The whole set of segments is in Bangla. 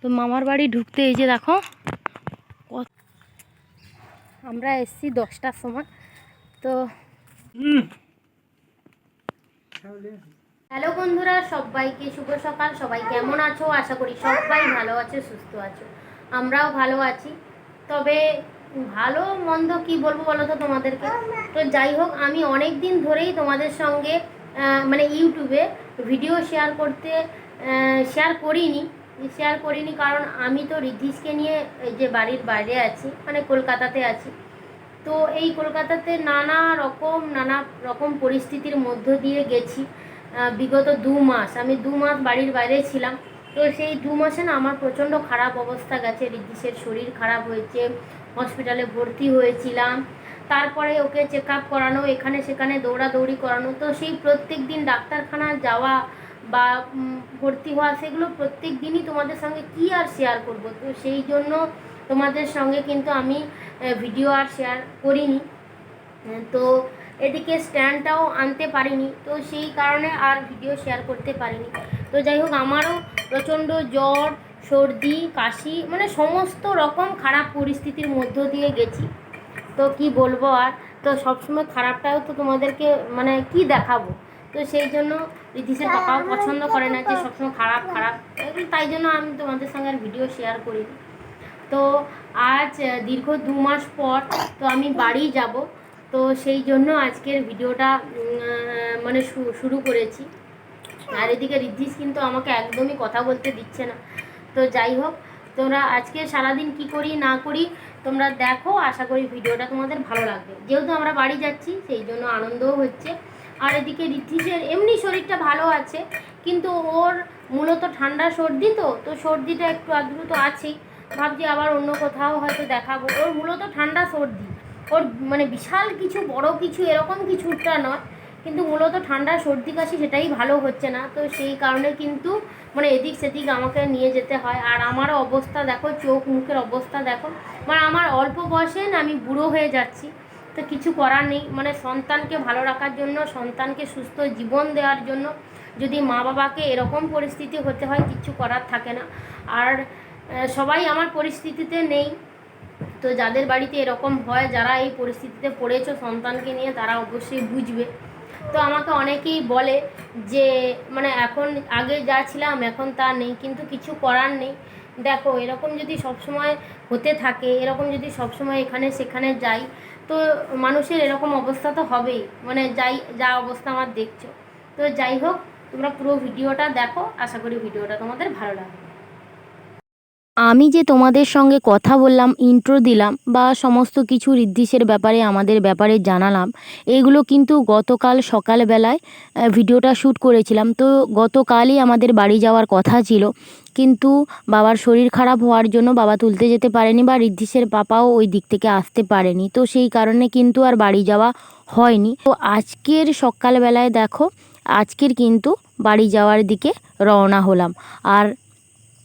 তো মামার বাড়ি ঢুকতে এই যে দেখো আমরা এসছি 10টার সময়। তো হ্যালো বন্ধুরা, সবাইকে শুভ সকাল। সবাই কেমন আছো? আশা করি সবাই ভালো আছে, সুস্থ আছো। আমরাও ভালো আছি। তবে ভালো মন্দ কি বলবো বলো তো তোমাদেরকে। তো যাই হোক, আমি অনেক দিন ধরেই তোমাদের সঙ্গে মানে ইউটিউবে ভিডিও শেয়ার করিনি কারণ আমি তো রিদ্ধিসকে নিয়ে এই যে বাড়ির বাইরে আছি, মানে কলকাতাতে আছি। তো এই কলকাতাতে নানা রকম পরিস্থিতির মধ্য দিয়ে গেছি। বিগত 2 মাস আমি 2 মাস বাড়ির বাইরে ছিলাম। তো সেই 2 মাসে না আমার প্রচণ্ড খারাপ অবস্থা গেছে। রিদ্ধিসের শরীর খারাপ হয়েছে, হসপিটালে ভর্তি হয়েছিলাম। তারপরে ওকে চেক আপ করানো, এখানে সেখানে দৌড়াদৌড়ি করানো। তো সেই প্রত্যেক দিন ডাক্তারখানা যাওয়া বা ভর্তি হওয়া, সেগুলো প্রত্যেক দিনই তোমাদের সঙ্গে কি আর শেয়ার করব। তো সেই জন্য তোমাদের সঙ্গে কিন্তু আমি ভিডিও আর শেয়ার করিনি। তো এদিকে স্ট্যান্ডটাও আনতে পারিনি, তো সেই কারণে আর ভিডিও শেয়ার করতে পারিনি। তো যাই হোক, আমারও প্রচণ্ড জ্বর, সর্দি, কাশি, মানে সমস্ত রকম খারাপ পরিস্থিতির মধ্য দিয়ে গেছি। তো কি বলবো আর। তো সবসময় খারাপটাও তো তোমাদেরকে মানে কি দেখাবো। তো সেই জন্য রিদ্ধিসের পাপাও পছন্দ করে না যে সবসময় খারাপ খারাপ, তাই জন্য আমি তোমাদের সঙ্গে আর ভিডিও শেয়ার করিনি। তো আজ দীর্ঘ 2 মাস পর তো আমি বাড়ি যাব। তো সেই জন্য আজকের ভিডিওটা মানে শুরু করেছি। আর এদিকে রিদ্ধিস কিন্তু আমাকে একদমই কথা বলতে দিচ্ছে না। তো যাই হোক, তোমরা আজকে সারাদিন কি করি না করি তোমরা দেখো। আশা করি ভিডিওটা তোমাদের ভালো লাগবে। যেহেতু আমরা বাড়ি যাচ্ছি সেই জন্য আনন্দও হচ্ছে। আর এদিকে রিদ্ধিসের এমনি শরীরটা ভালো আছে, কিন্তু ওর মূলত ঠান্ডা সর্দি। তো সর্দিটা একটু আধটু তো আছেই। ভাবছি আবার অন্য কোথাও হয়তো দেখাবো। ওর মূলত ঠান্ডা সর্দি, ওর মানে বিশাল কিছু বড় কিছু এরকম কিছুটা নয়, কিন্তু মূলত ঠান্ডা সর্দি কাশি সেটাই ভালো হচ্ছে না। তো সেই কারণে কিন্তু মানে এদিক সেদিক আমাকে নিয়ে যেতে হয়। আর আমারও অবস্থা দেখো, চোখ মুখের অবস্থা দেখো, মানে আমার অল্প বয়সে না আমি বুড়ো হয়ে যাচ্ছি। তো কিছু করার নেই, মানে সন্তানকে ভালো রাখার জন্য, সন্তানকে সুস্থ জীবন দেওয়ার জন্য যদি মা বাবাকে এরকম পরিস্থিতি হতে হয়, কিছু করার থাকে না। আর সবাই আমার পরিস্থিতিতে নেই। তো যাদের বাড়িতে এরকম হয়, যারা এই পরিস্থিতিতে পড়েছো সন্তানকে নিয়ে, তারা অবশ্যই বুঝবে। তো আমাকে অনেকেই বলে যে মানে এখন আগে যা ছিলাম এখন তা নেই, কিন্তু কিছু করার নেই। দেখো, এরকম যদি সবসময় হতে থাকে, এরকম যদি সবসময় এখানে সেখানে যাই, তো মানুষের এরকম অবস্থা তো হবেই, মানে যা অবস্থা আমার দেখছো। তো যাই হোক, তোমরা পুরো ভিডিওটা দেখো, আশা করি ভিডিওটা তোমাদের ভালো লাগবে। আমি যে তোমাদের সঙ্গে কথা বললাম, ইন্ট্রো দিলাম বা সমস্ত কিছু রিদ্ধিসের ব্যাপারে, আমাদের ব্যাপারে জানালাম, এগুলো কিন্তু গতকাল সকালবেলায় ভিডিওটা শ্যুট করেছিলাম। তো গতকালই আমাদের বাড়ি যাওয়ার কথা ছিল, কিন্তু বাবার শরীর খারাপ হওয়ার জন্য বাবা তুলতে যেতে পারেনি বা রিদ্ধিসের পাপাও ওই দিক থেকে আসতে পারেনি। তো সেই কারণে কিন্তু আর বাড়ি যাওয়া হয়নি। তো আজকের সকালবেলায় দেখো, আজকের কিন্তু বাড়ি যাওয়ার দিকে রওনা হলাম। আর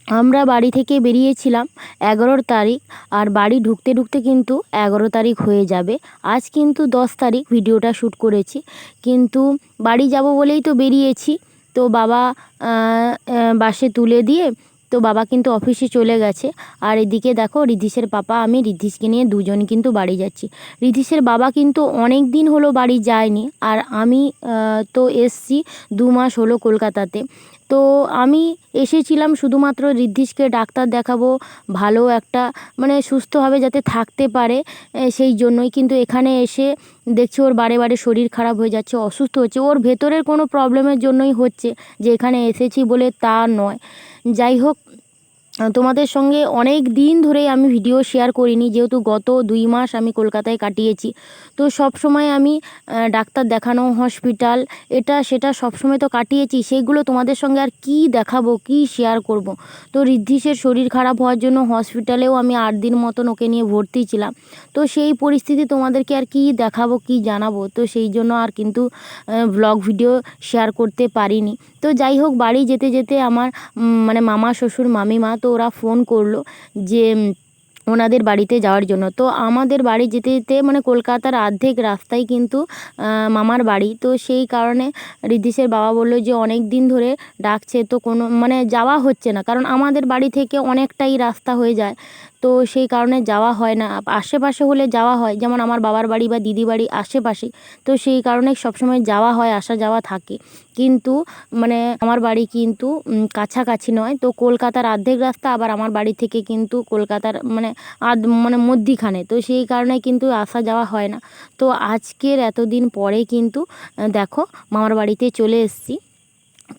আমরা বাড়ি থেকে বেরিয়েছিলাম 11 তারিখ, আর বাড়ি ঢুকতে ঢুকতে কিন্তু 11 তারিখ হয়ে যাবে। আজ কিন্তু 10 তারিখ ভিডিওটা শ্যুট করেছি, কিন্তু বাড়ি যাব বলেই তো বেরিয়েছি। তো বাবা বাসে তুলে দিয়ে তো বাবা কিন্তু অফিসে চলে গেছে। আর এদিকে দেখো, রিদ্ধিসের পাপা, আমি রিদ্ধিসকে নিয়ে দুজন কিন্তু বাড়ি যাচ্ছি। রিদ্ধিসের বাবা কিন্তু অনেক দিন হলো বাড়ি যায়নি, আর আমি তো এসছি 2 মাস হলো কলকাতাতে। তো আমি এসেছিলাম শুধুমাত্র রিদ্ধিসকে ডাক্তার দেখাবো, ভালো একটা মানে সুস্থভাবে যাতে থাকতে পারে, সেই জন্যই। কিন্তু এখানে এসে দেখছি ওর বারে বারে শরীর খারাপ হয়ে যাচ্ছে, অসুস্থ হচ্ছে। ওর ভেতরের কোনো প্রবলেমের জন্যই হচ্ছে, যে এখানে এসেছি বলে তা নয়। যাই হোক, তোমাদের সঙ্গে অনেক দিন ধরেই আমি ভিডিও শেয়ার করিনি, যেহেতু গত 2 মাস আমি কলকাতায় কাটিয়েছি। তো সব সময় আমি ডাক্তার দেখানো, হসপিটাল, এটা সেটা সবসময় তো কাটিয়েছি, সেইগুলো তোমাদের সঙ্গে আর কি দেখাবো, কি শেয়ার করব। তো রিদ্ধিসের শরীর খারাপ হওয়ার জন্য হসপিটালেও আমি 8 দিন মতন ওকে নিয়ে ভর্তি ছিলাম। তো সেই পরিস্থিতি তোমাদেরকে আর কি দেখাবো, কি জানাবো। তো সেই জন্য আর কিন্তু ব্লগ ভিডিও শেয়ার করতে পারিনি। তো যাই হোক, বাড়ি যেতে যেতে আমার মানে মামা শ্বশুর মামিমা, তো ওরা ফোন করলো যে ওনাদের বাড়িতে যাওয়ার জন্য। তো আমাদের বাড়ি যেতে যেতে মানে কলকাতার অর্ধেক রাস্তাই কিন্তু মামার বাড়ি। তো সেই কারণে ঋদ্ধিসের বাবা বললো যে অনেক দিন ধরে ডাকছে, তো কোনো মানে যাওয়া হচ্ছে না, কারণ আমাদের বাড়ি থেকে অনেকটাই রাস্তা হয়ে যায়। তো সেই কারণে যাওয়া হয় না। আশেপাশে হলে যাওয়া হয়, যেমন আমার বাবার বাড়ি বা দিদি বাড়ি আশেপাশে, তো সেই কারণে সবসময় যাওয়া হয়, আসা যাওয়া থাকে। কিন্তু মানে আমার বাড়ি কিন্তু কাছাকাছি নয়, তো কলকাতার অর্ধেক রাস্তা, আবার আমার বাড়ি থেকে কিন্তু কলকাতার মানে মানে মধ্যিখানে, তো সেই কারণে কিন্তু আসা যাওয়া হয় না। তো আজকের এতদিন পরে কিন্তু দেখো মামার বাড়িতে চলে এসেছি।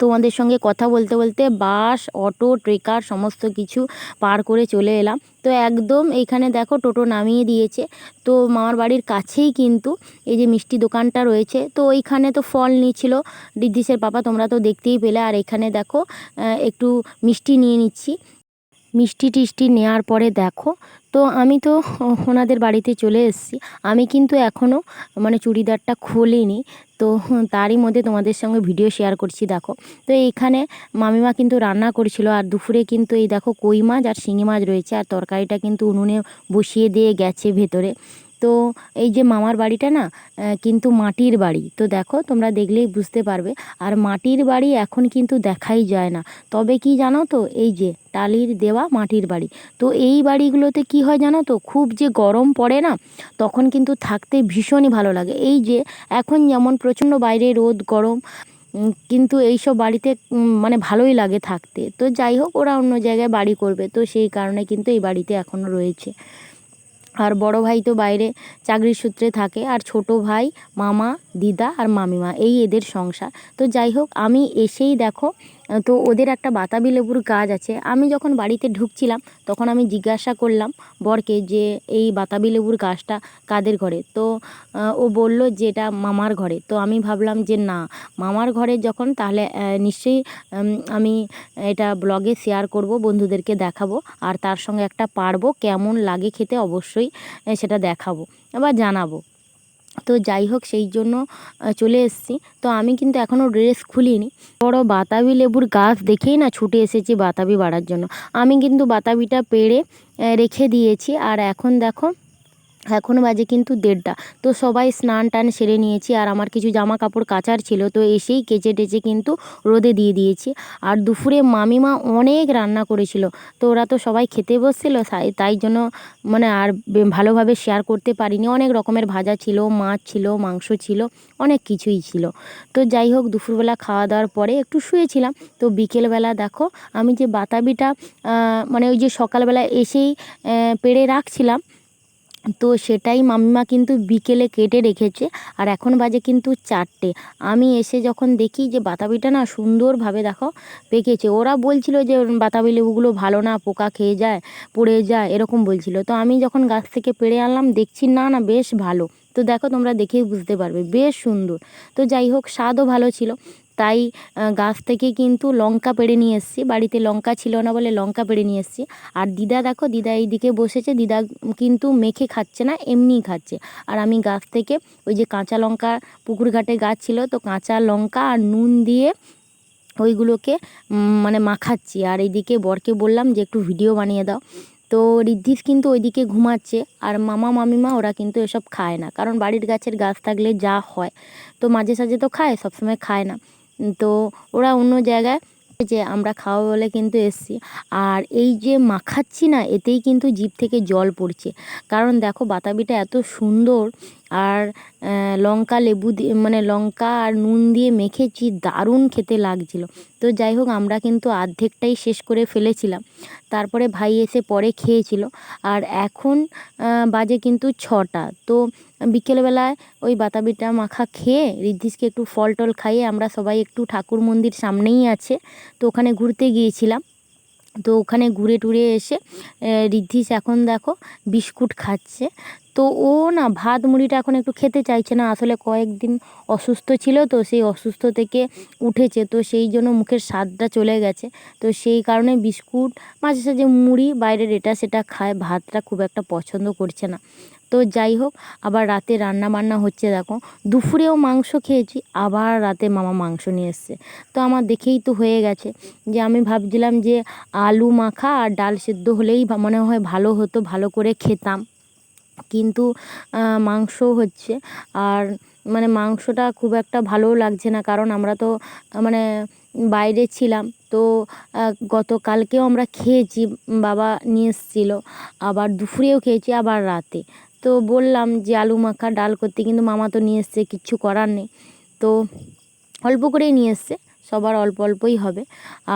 তোমাদের সঙ্গে কথা বলতে বলতে বাস, অটো, ট্রেকার সমস্ত কিছু পার করে চলে এলাম। তো একদম এইখানে দেখো টোটো নামিয়ে দিয়েছে। তো মামার বাড়ির কাছেই কিন্তু এই যে মিষ্টি দোকানটা রয়েছে, তো ওইখানে তো ফল নিচ্ছিল ঋদ্ধিসের পাপা, তোমরা তো দেখতেই পেলে। আর এখানে দেখো একটু মিষ্টি নিয়ে নিচ্ছি। মিষ্টি টিষ্টি নেওয়ার পরে দেখো, তো আমি তো ওনাদের বাড়িতে চলে এসেছি। আমি কিন্তু এখনও মানে চুড়িদারটা খুলিনি, তো তারই মধ্যে তোমাদের সঙ্গে ভিডিও শেয়ার করছি দেখো। তো এইখানে মামিমা কিন্তু রান্না করেছিল, আর দুপুরে কিন্তু এই দেখো কই মাছ আর শিঙি মাছ রয়েছে, আর তরকারিটা কিন্তু উনুনে বসিয়ে দিয়ে গেছে ভেতরে। তো এই যে মামার বাড়িটা না কিন্তু মাটির বাড়ি, তো দেখো তোমরা দেখলেই বুঝতে পারবে। আর মাটির বাড়ি এখন কিন্তু দেখাই যায় না। তবে কি জানো তো, এই যে টালির দেওয়া মাটির বাড়ি, তো এই বাড়িগুলোতে কি হয় জানো তো, খুব যে গরম পড়ে না, তখন কিন্তু থাকতে ভীষণই ভালো লাগে। এই যে এখন যেমন প্রচণ্ড বাইরে রোদ গরম, কিন্তু এইসব বাড়িতে মানে ভালোই লাগে থাকতে। তো যাই হোক, ওরা অন্য জায়গায় বাড়ি করবে, তো সেই কারণে কিন্তু এই বাড়িতে এখনও রয়েছে। আর বড় ভাই তো বাইরে চাকরির সূত্রে থাকে, আর ছোট ভাই, মামা, দিদা আর মামিমা, এই এদের সংসার। তো যাই হোক, আমি এসেই দেখো, তো ওদের একটা বাতাবি লেবুর গাছ আছে। আমি যখন বাড়িতে ঢুকছিলাম তখন আমি জিজ্ঞাসা করলাম বরকে যে এই বাতাবি লেবুর গাছটা কাদের ঘরে, তো ও বলল যে এটা মামার ঘরে। তো আমি ভাবলাম যে না, মামার ঘরে যখন, তাহলে নিশ্চয়ই আমি এটা ব্লগে শেয়ার করব, বন্ধুদেরকে দেখাবো, আর তার সঙ্গে একটা পারবো, কেমন লাগে খেতে অবশ্যই সেটা দেখাবো বা জানাবো। তো যাই হোক, সেই জন্য চলে এসেছি। তো আমি কিন্তু এখনও ড্রেস খুলিনি। বড় বাতাবি লেবুর গাছ দেখেই না ছুটে এসেছি বাতাবি বাড়ার জন্য। আমি কিন্তু বাতাবিটা পেড়ে রেখে দিয়েছি। আর এখন দেখো, এখন বাজে কিন্তু 1:30। তো সবাই স্নান টান সেরে নিয়েছি, আর আমার কিছু জামা কাপড় কাচার ছিল, তো এসেই কেচে টেচে কিন্তু রোদে দিয়ে দিয়েছি। আর দুপুরে মামিমা অনেক রান্না করেছিল, তো ওরা তো সবাই খেতে বসছিল, তাই জন্য মানে আর ভালোভাবে শেয়ার করতে পারিনি। অনেক রকমের ভাজা ছিল, মাছ ছিল, মাংস ছিল, অনেক কিছুই ছিল। তো যাই হোক, দুপুরবেলা খাওয়া দাওয়ার পরে একটু শুয়েছিলাম। তো বিকেলবেলা দেখো, আমি যে বাতাবিটা মানে ওই যে সকালবেলা এসেই পেড়ে রাখছিলাম, তো সেটাই মামিমা কিন্তু বিকেলে কেটে রেখেছে। আর এখন বাজে কিন্তু 4টে। আমি এসে যখন দেখি যে বাতাবিটা না সুন্দরভাবে দেখো পেকেছে। ওরা বলছিল যে বাতাবি লেবুগুলো ভালো না, পোকা খেয়ে যায়, পড়ে যায়, এরকম বলছিল। তো আমি যখন গাছ থেকে পেড়ে আনলাম, দেখছি না না বেশ ভালো। তো দেখো, তোমরা দেখেই বুঝতে পারবে বেশ সুন্দর। তো যাই হোক, স্বাদও ভালো ছিল। তাই গাছ থেকে কিন্তু লঙ্কা পেড়ে নিয়ে এসেছি। বাড়িতে লঙ্কা ছিল না বলে লঙ্কা পেড়ে নিয়ে এসেছি। আর দিদা দেখো, দিদা এইদিকে বসেছে। দিদা কিন্তু মেখে খাচ্ছে না, এমনিই খাচ্ছে। আর আমি গাছ থেকে ওই যে কাঁচা লঙ্কা, পুকুর ঘাটে গাছ ছিল, তো কাঁচা লঙ্কা আর নুন দিয়ে ওইগুলোকে মানে মাখাচ্ছি। আর এইদিকে বরকে বললাম যে একটু ভিডিও বানিয়ে দাও। তো ঋদ্ধিস কিন্তু ওইদিকে ঘুমাচ্ছে। আর মামা মামিমা ওরা কিন্তু এসব খায় না, কারণ বাড়ির গাছের গাছ থাকলে যা হয়, তো মাঝে সাঝে তো খায়, সবসময় খায় না। তো ওরা অন্য জায়গায়, যে আমরা খাওয়া বলে কিন্তু এসছি। আর এই যে মাখাচ্ছি না, এতেই কিন্তু জিভ থেকে জল পড়ছে, কারণ দেখো বাতাবিটা এত সুন্দর। আর লঙ্কা লেবু দিয়ে মানে লঙ্কা আর নুন দিয়ে মেখেছি, দারুণ খেতে লাগছিল। তো যাই হোক, আমরা কিন্তু অর্ধেকটাই শেষ করে ফেলেছিলাম, তারপরে ভাই এসে পরে খেয়েছিল। আর এখন বাজে কিন্তু 6টা। তো বিকেলবেলায় ওই বাতাবিটা মাখা খেয়ে ঋদ্ধিসকে একটু ফল টল খাইয়ে আমরা সবাই একটু ঠাকুর মন্দির সামনেই আছে, তো ওখানে ঘুরতে গিয়েছিলাম। তো ওখানে ঘুরে টুরে এসে ঋদ্ধিস এখন দেখো বিস্কুট খাচ্ছে। তো ও না ভাত মুড়িটা এখন একটু খেতে চাইছে না, আসলে কয়েকদিন অসুস্থ ছিল তো সেই অসুস্থ থেকে উঠেছে, তো সেই জন্য মুখের স্বাদটা চলে গেছে। তো সেই কারণে বিস্কুট মাঝে সাঝে মুড়ি বাইরের এটা সেটা খায়, ভাতটা খুব একটা পছন্দ করছে না। তো যাই হোক, আবার রাতে রান্না বান্না হচ্ছে দেখো, দুপুরেও মাংস খেয়েছি, আবার রাতে মামা মাংস নিয়ে এসছে। তো আমার দেখেই তো হয়ে গেছে যে আমি ভাবছিলাম যে আলু মাখা আর ডাল সেদ্ধ হলেই মনে হয় ভালো হতো, ভালো করে খেতাম, কিন্তু মাংস হচ্ছে। আর মানে মাংসটা খুব একটা ভালোও লাগছে না, কারণ আমরা তো মানে বাইরে ছিলাম তো। গতকালকেও আমরা খেয়েছি, বাবা নিয়ে এসেছিলো, আবার দুপুরেও খেয়েছি, আবার রাতে। তো বললাম যে আলু মাখা ডাল করতে, কিন্তু মামা তো নিয়ে এসছে, কিচ্ছু করার নেই। তো অল্প করেই নিয়ে এসছে, সবার অল্প অল্পই হবে।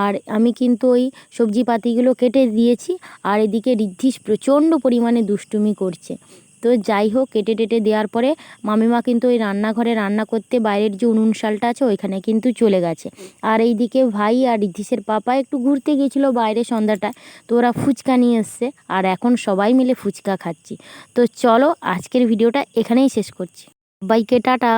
আর আমি কিন্তু ওই সবজি পাতিগুলো কেটে দিয়েছি, আর এদিকে ঋদ্ধিস প্রচণ্ড পরিমাণে দুষ্টুমি করছে। তো যাই হোক, কেটে টেটে দেওয়ার পরে মামিমা কিন্তু ওই রান্নাঘরে রান্না করতে বাইরের যে উনুন শালটা আছে ওইখানে কিন্তু চলে গেছে। আর এইদিকে ভাই আর ঋদ্ধিসের পাপা একটু ঘুরতে গিয়েছিলো বাইরে সন্ধ্যাটায়, তো ওরা ফুচকা নিয়ে এসছে, আর এখন সবাই মিলে ফুচকা খাচ্ছি। তো চলো আজকের ভিডিওটা এখানেই শেষ করছি, বাইকে টাটা।